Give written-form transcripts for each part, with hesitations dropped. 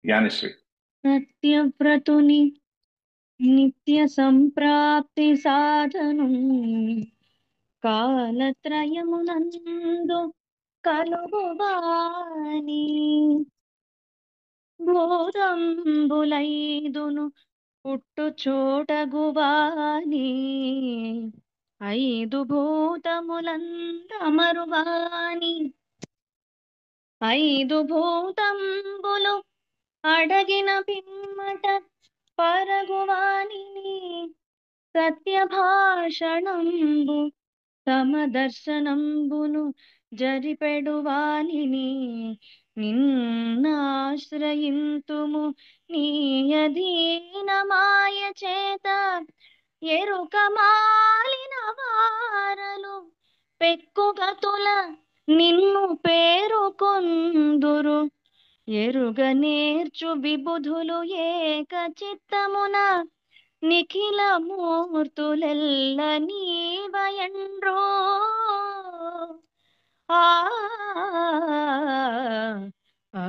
జ్ఞానశ్రీ. సత్యవ్రతుని నిత్య సంప్రాప్తి సాధనం కాలత్రయమునందు కలుగువాని భూతంబులైదును పుట్టు చోటగువాని ఐదు భూతములందమరువాని ఐదు భూతంబులు అడగిన పిమ్మట పరగువానిని సత్యభాషణంబు సమదర్శనంబును జరిపెడువానిని నిన్నాశ్రయింతుము నీయదీన మాయ చేత ఎరుక మాలిన వారలు పెక్కుగతుల నిన్ను పేరుకొందురు ఎరుగ నేర్చు విబుధులు ఏక చిత్తమున నిఖిల మూర్తులెల్ల నీవయండ్రో ఆ ఆ,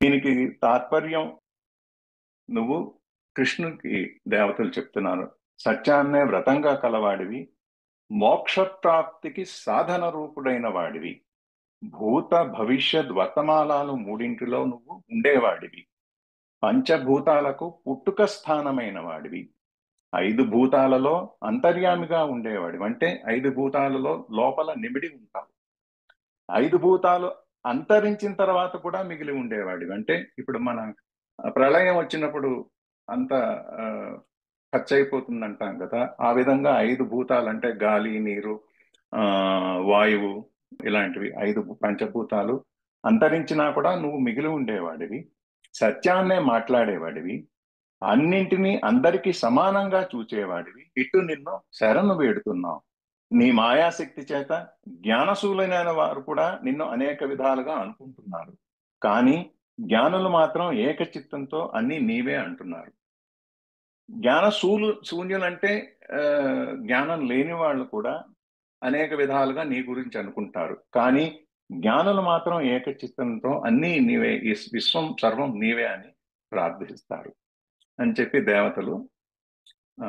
దీనికి తాత్పర్యం నువ్వు కృష్ణుడికి దేవతలు చెప్తున్నారు, సత్యాన్నే వ్రతంగా కలవాడివి, మోక్షప్రాప్తికి సాధన రూపుడైన వాడివి, భూత భవిష్యత్ వర్తమానాలు మూడింటిలో నువ్వు ఉండేవాడివి, పంచభూతాలకు పుట్టుక స్థానమైన వాడివి, ఐదు భూతాలలో అంతర్యామిగా ఉండేవాడివి, అంటే ఐదు భూతాలలో లోపల నిమిడి ఉంటావు, ఐదు భూతాలు అంతరించిన తర్వాత కూడా మిగిలి ఉండేవాడివి. అంటే ఇప్పుడు మన ప్రళయం వచ్చినప్పుడు అంత ఆ, ఖర్చు అయిపోతుంది అంటాం కదా, ఆ విధంగా ఐదు భూతాలు అంటే గాలి, నీరు, ఆ వాయువు, ఇలాంటివి ఐదు పంచభూతాలు అంతరించినా కూడా నువ్వు మిగిలి ఉండేవాడివి, సత్యాన్నే మాట్లాడేవాడివి, అన్నింటినీ అందరికీ సమానంగా చూచేవాడివి. ఇటు నిన్ను శరణు వేడుతున్నావు. నీ మాయాశక్తి చేత జ్ఞానశూలైన వారు కూడా నిన్ను అనేక విధాలుగా అనుకుంటున్నారు, కానీ జ్ఞానులు మాత్రం ఏకచిత్తంతో అన్ని నీవే అంటున్నారు. శూన్యులంటే ఆ, జ్ఞానం లేని వాళ్ళు కూడా అనేక విధాలుగా నీ గురించి అనుకుంటారు, కానీ జ్ఞానులు మాత్రం ఏకచిత్తంతో అన్నీ నీవే, ఈ విశ్వం సర్వం నీవే అని ప్రార్థిస్తారు అని చెప్పి దేవతలు ఆ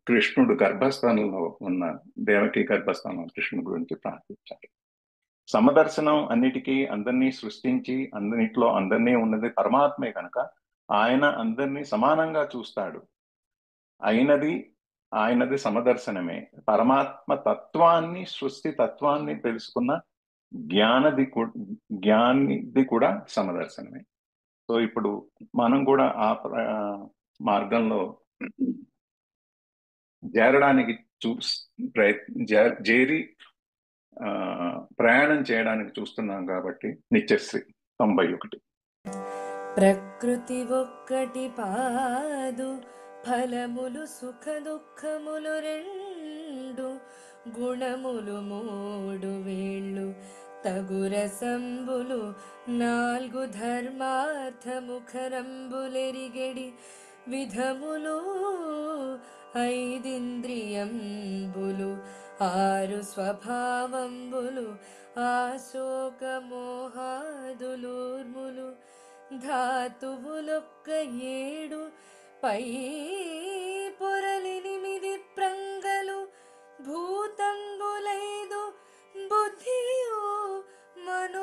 కృష్ణుడు గర్భస్థానంలో ఉన్న దేవకి గర్భస్థానం కృష్ణుడు గురించి ప్రార్థించారు. సమదర్శనం అన్నిటికీ అందరినీ సృష్టించి అందరిట్లో అందరినీ ఉన్నది పరమాత్మే కనుక ఆయన అందరినీ సమానంగా చూస్తాడు. అయినది ఆయనది సమదర్శనమే. పరమాత్మ తత్వాన్ని, సృష్టి తత్వాన్ని తెలుసుకున్న జ్ఞానిది కూడా సమదర్శనమే. సో ఇప్పుడు మనం కూడా ఆ మార్గంలో చేరడానికి చేరి ప్రయాణం చేయడానికి చూస్తున్నాం కాబట్టి. నిత్యశ్రీ 91. ప్రకృతి ఒక్కటి పాదు, ఫలములు సుఖ దుఃఖములు రెండు, గుణములు మూడు వేళ్ళు, తగురసంబులు నాలుగు, ధర్మార్థముఖరంబులెరిగెడి విధములు ఐదింద్రియంబులు, ఆరు స్వభావంబులు, ఆశోకమోహాదులూర్ములు, ధాతువులొక్క ఏడు, పై పొరలినిమిది ప్రంగలు, భూతంబులైదు, బుద్ధియు మనోహంకృతులను,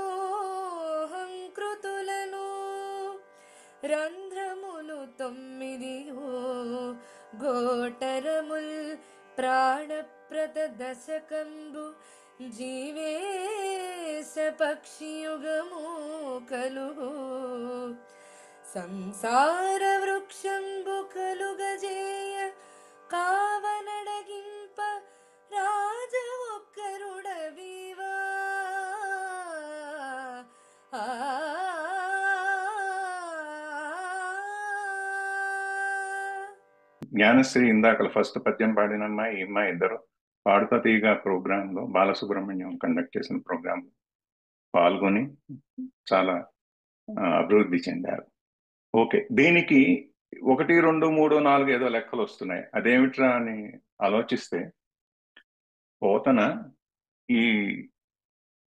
రంధ్రములు తొమ్మిదియు, గోటరముల్ ప్రాణప్రద దశకంబు, జీవేశ పక్షియుగము కలుగు, సంసార వృక్షంబు కలుగజేయ, కావనడగింప రాజ ఒక్కరుడవివా. జ్ఞానశ్రీ ఇందాక ఫస్ట్ పద్యం పాడిన అమ్మాయి, ఈ అమ్మాయి ఇద్దరు పాడుతా తీగ ప్రోగ్రాంలో, బాలసుబ్రహ్మణ్యం కండక్ట్ చేసిన ప్రోగ్రాంలో పాల్గొని చాలా అభివృద్ధి చెందారు. ఓకే, దీనికి 1, 2, 3, 4 ఏదో లెక్కలు వస్తున్నాయి. అదేమిట్రా అని ఆలోచిస్తే, పోతన ఈ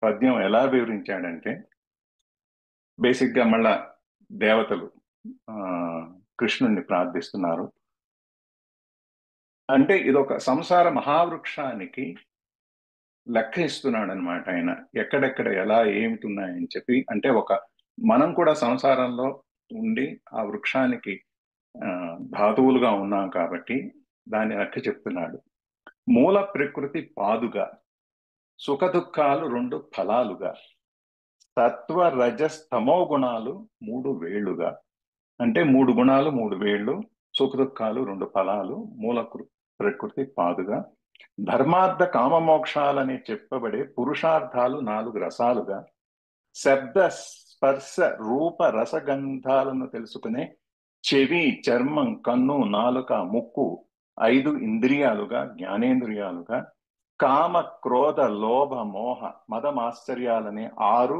పద్యం ఎలా వివరించాడంటే, బేసిక్గా మళ్ళా దేవతలు ఆ, కృష్ణుణ్ణి ప్రార్థిస్తున్నారు. అంటే ఇదొక సంసార మహావృక్షానికి లెక్క ఇస్తున్నాడు అనమాట ఆయన. ఎక్కడెక్కడ ఎలా ఏమిటి ఉన్నాయని చెప్పి, అంటే మనం కూడా సంసారంలో ఉండి ఆ వృక్షానికి ధాతువులుగా ఉన్నాం కాబట్టి దాని లెక్క చెప్తున్నాడు. మూల ప్రకృతి పాదుగా, సుఖ దుఃఖాలు 2 ఫలాలుగా, సత్వ రజస్తమో గుణాలు 3 వేళ్లుగా. అంటే 3 గుణాలు 3 వేళ్ళు, సుఖ దుఃఖాలు 2 ఫలాలు, మూల ప్రకృతి పాదుగా, ధర్మార్థ కామమోక్షాలని చెప్పబడే పురుషార్థాలు 4 రసాలుగా, శబ్ద స్పర్శ రూప రసగంధాలను తెలుసుకునే చెవి, చర్మం, కన్ను, నాలుక, ముక్కు 5 ఇంద్రియాలుగా, జ్ఞానేంద్రియాలుగా, కామ క్రోధ లోభ మోహ మదమాశ్చర్యాలనే 6